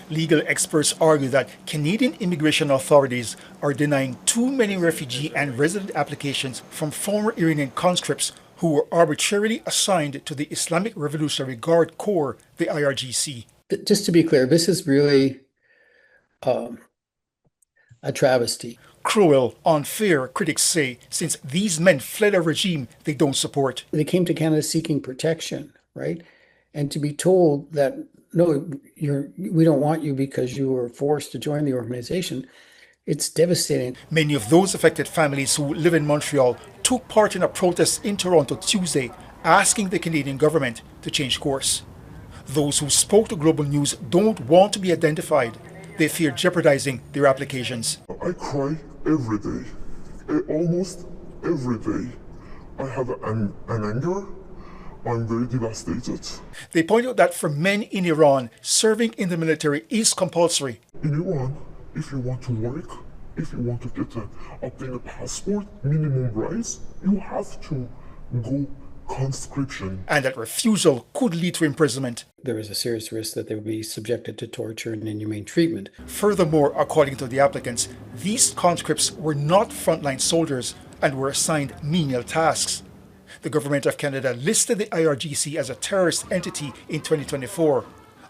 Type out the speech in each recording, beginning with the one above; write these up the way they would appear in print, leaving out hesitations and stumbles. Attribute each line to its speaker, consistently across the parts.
Speaker 1: Legal experts argue that Canadian immigration authorities are denying too many refugee and resident applications from former Iranian conscripts who were arbitrarily assigned to the Islamic Revolutionary Guard Corps, the IRGC.
Speaker 2: Just to be clear, this is really a travesty.
Speaker 1: Cruel, unfair, critics say, since these men fled a regime they don't support.
Speaker 2: They came to Canada seeking protection, right? And to be told that, no, we don't want you because you were forced to join the organization, it's devastating.
Speaker 1: Many of those affected families who live in Montreal took part in a protest in Toronto Tuesday, asking the Canadian government to change course. Those who spoke to Global News don't want to be identified. They fear jeopardizing their applications.
Speaker 3: I cry every day, almost every day. I have an anger. I'm very devastated.
Speaker 1: They point out that for men in Iran, serving in the military is compulsory.
Speaker 3: In Iran, if you want to work, if you want to obtain a passport, minimum rights, you have to go conscription.
Speaker 1: And that refusal could lead to imprisonment.
Speaker 2: There is a serious risk that they would be subjected to torture and inhumane treatment.
Speaker 1: Furthermore, according to the applicants, these conscripts were not frontline soldiers and were assigned menial tasks. The Government of Canada listed the IRGC as a terrorist entity in 2024.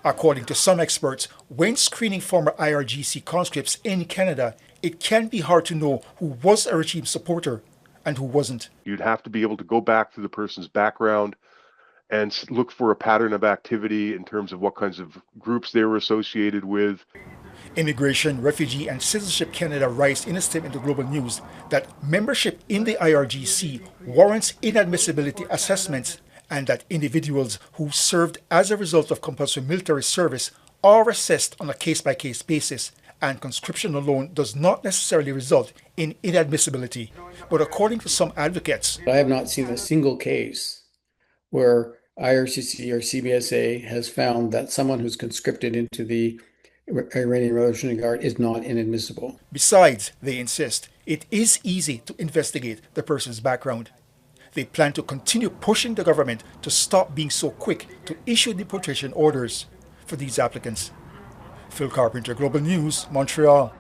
Speaker 1: According to some experts, when screening former IRGC conscripts in Canada, it can be hard to know who was a regime supporter and who wasn't.
Speaker 4: You'd have to be able to go back to the person's background and look for a pattern of activity in terms of what kinds of groups they were associated with.
Speaker 1: Immigration, Refugee and Citizenship Canada writes in a statement to Global News that membership in the IRGC warrants inadmissibility assessments and that individuals who served as a result of compulsory military service are assessed on a case-by-case basis, and conscription alone does not necessarily result in inadmissibility. But according to some advocates,
Speaker 2: I have not seen a single case where IRCC or CBSA has found that someone who's conscripted into the Iranian Revolutionary Guard is not inadmissible.
Speaker 1: Besides, they insist, it is easy to investigate the person's background. They plan to continue pushing the government to stop being so quick to issue deportation orders for these applicants. Phil Carpenter, Global News, Montreal.